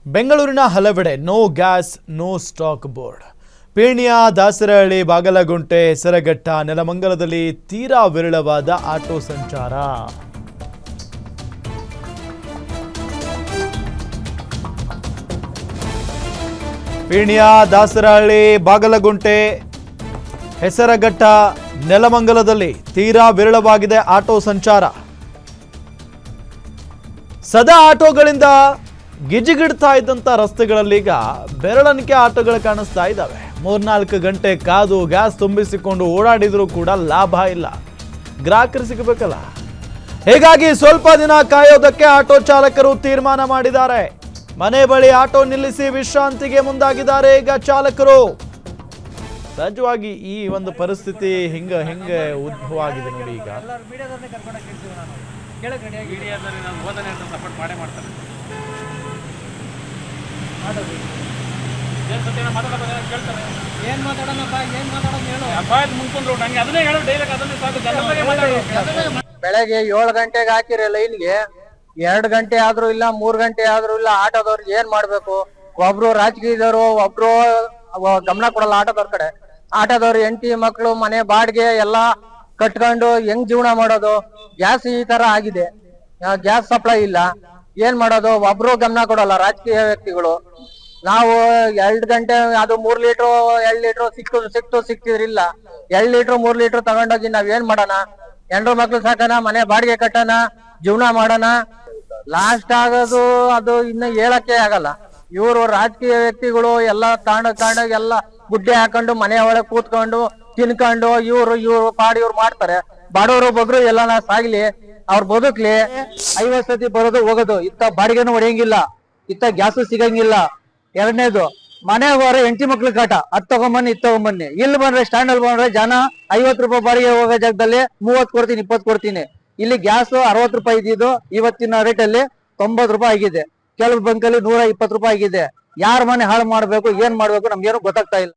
ಬೆಂಗಳೂರಿನ ಹಲವೆಡೆ no gas no stock board. Peenya, Dasarahalli, Bagalagunte, Hesaraghatta, ನೆಲಮಂಗಲದಲ್ಲಿ ತೀರಾ ವಿರಳವಾದ ಆಟೋ ಸಂಚಾರ. ಪೀಣ್ಯ, ದಾಸರಹಳ್ಳಿ, ಬಾಗಲಗುಂಟೆ, ಹೆಸರಘಟ್ಟ, ನೆಲಮಂಗಲದಲ್ಲಿ ತೀರಾ ವಿರಳವಾಗಿದೆ ಆಟೋ ಸಂಚಾರ. ಸದಾ ಆಟೋಗಳಿಂದ ಗಿಜಿಗಿಡ್ತಾ ಇದ್ದಂಥ ರಸ್ತೆಗಳಲ್ಲಿ ಈಗ ಬೆರಳಣಿಕೆ ಆಟೋಗಳು ಕಾಣಿಸ್ತಾ ಇದ್ದಾವೆ. 3-4 ಗಂಟೆ ಕಾದು ಗ್ಯಾಸ್ ತುಂಬಿಸಿಕೊಂಡು ಓಡಾಡಿದರೂ ಕೂಡ ಲಾಭ ಇಲ್ಲ, ಗ್ರಾಹಕರು ಸಿಗಬೇಕಲ್ಲ. ಹೀಗಾಗಿ ಸ್ವಲ್ಪ ದಿನ ಕಾಯೋದಕ್ಕೆ ಆಟೋ ಚಾಲಕರು ತೀರ್ಮಾನ ಮಾಡಿದ್ದಾರೆ. ಮನೆ ಬಳಿ ಆಟೋ ನಿಲ್ಲಿಸಿ ವಿಶ್ರಾಂತಿಗೆ ಮುಂದಾಗಿದ್ದಾರೆ ಈಗ ಚಾಲಕರು. ಸಹಜವಾಗಿ ಈ ಒಂದು ಪರಿಸ್ಥಿತಿ ಹೆಂಗೆ ಉದ್ಭವ ಆಗಿದೆ ನೋಡಿ. ಈಗ ಬೆಳಗ್ಗೆ 7 ಗಂಟೆಗೆ ಹಾಕಿರೋ ಲೈನ್ಗೆ 2 ಗಂಟೆ ಆದ್ರೂ ಇಲ್ಲ, 3 ಗಂಟೆ ಆದ್ರೂ ಇಲ್ಲ. ಆಟೋದವ್ರು ಏನ್ ಮಾಡ್ಬೇಕು? ಒಬ್ರು ರಾಜಕೀಯದವರು, ಒಬ್ರು ಗಮನ ಕೊಡಲ್ಲ ಆಟೋದವ್ರ ಕಡೆ. ಆಟೋದವ್ರು ಹೆಂಡತಿ ಮಕ್ಕಳು, ಮನೆ ಬಾಡಿಗೆ ಎಲ್ಲಾ ಕಟ್ಕೊಂಡು ಹೆಂಗ್ ಜೀವನ ಮಾಡೋದು? ಗ್ಯಾಸ್ ಈ ತರ ಆಗಿದೆ, ಗ್ಯಾಸ್ ಸಪ್ಲೈ ಇಲ್ಲ, ಏನ್ ಮಾಡೋದು? ಒಬ್ರು ಗಮನ ಕೊಡಲ್ಲ ರಾಜಕೀಯ ವ್ಯಕ್ತಿಗಳು. ನಾವು 2 ಗಂಟೆ ಅದು 3 ಲೀಟರ್ 2 ಲೀಟರ್ ಸಿಕ್ತಿದ್ರಿಲ್ಲ. 2 ಲೀಟರ್ 3 ಲೀಟರ್ ತಗೊಂಡೋಗಿ ನಾವ್ ಏನ್ ಮಾಡೋಣ? ಹೆಂಡ್ರು ಮಕ್ಳು ಸಾಕಣ, ಮನೆ ಬಾಡಿಗೆ ಕಟ್ಟಣ, ಜೀವನ ಮಾಡೋಣ. ಲಾಸ್ಟ್ ಆಗೋದು ಅದು ಇನ್ನು ಹೇಳಕ್ಕೆ ಆಗಲ್ಲ. ಇವರು ರಾಜಕೀಯ ವ್ಯಕ್ತಿಗಳು ಎಲ್ಲ ತಾಂಡ ಎಲ್ಲ ಗುಡ್ಡೆ ಹಾಕೊಂಡು ಮನೆ ಒಳಗೆ ಕೂತ್ಕೊಂಡು ತಿನ್ಕೊಂಡು ಇವ್ರು ಪಾಡಿ ಇವ್ರು ಮಾಡ್ತಾರೆ. ಬಾಡೋರು ಬಗ್ರು ಎಲ್ಲಾನ ಸಾಗ್ಲಿ, ಅವ್ರ ಬದುಕ್ಲಿ. 50 ಸತಿ ಬರೋದು ಹೋಗೋದು, ಇತ್ತ ಬಾಡಿಗೆನೂ ಹೊಡೆಯಂಗಿಲ್ಲ, ಇತ್ತ ಗ್ಯಾಸು ಸಿಗಂಗಿಲ್ಲ. ಎರಡನೇದು ಮನೆ ಹೋದ್ರೆ ಹೆಂಡತಿ ಮಕ್ಳು ಕಾಟ, ಅದ್ ತಗೊಂಬನ್ನಿ ಇದ್ ತಗೊಂಬನ್ನಿ. ಇಲ್ಲಿ ಬಂದ್ರೆ ಸ್ಟ್ಯಾಂಡ್ ಅಲ್ಲಿ ಬಂದ್ರೆ ಜನ 50 ರೂಪಾಯಿ ಬಾಡಿಗೆ ಹೋಗೋ ಜಾಗದಲ್ಲಿ 30 ಕೊಡ್ತೀನಿ 20 ಕೊಡ್ತೀನಿ. ಇಲ್ಲಿ ಗ್ಯಾಸ್ 60 ರೂಪಾಯಿ ಇದ್ದಿದ್ದು ಇವತ್ತಿನ ರೇಟ್ ಅಲ್ಲಿ 90 ರೂಪಾಯಿ ಆಗಿದೆ. ಕೆಲವು ಬಂಕಲ್ಲಿ 120 ರೂಪಾಯಿ ಆಗಿದೆ. ಯಾರ ಮನೆ ಹಾಳು ಮಾಡ್ಬೇಕು, ಏನ್ ಮಾಡ್ಬೇಕು ನಮ್ಗೇನು ಗೊತ್ತಾಗ್ತಾ ಇಲ್ಲ.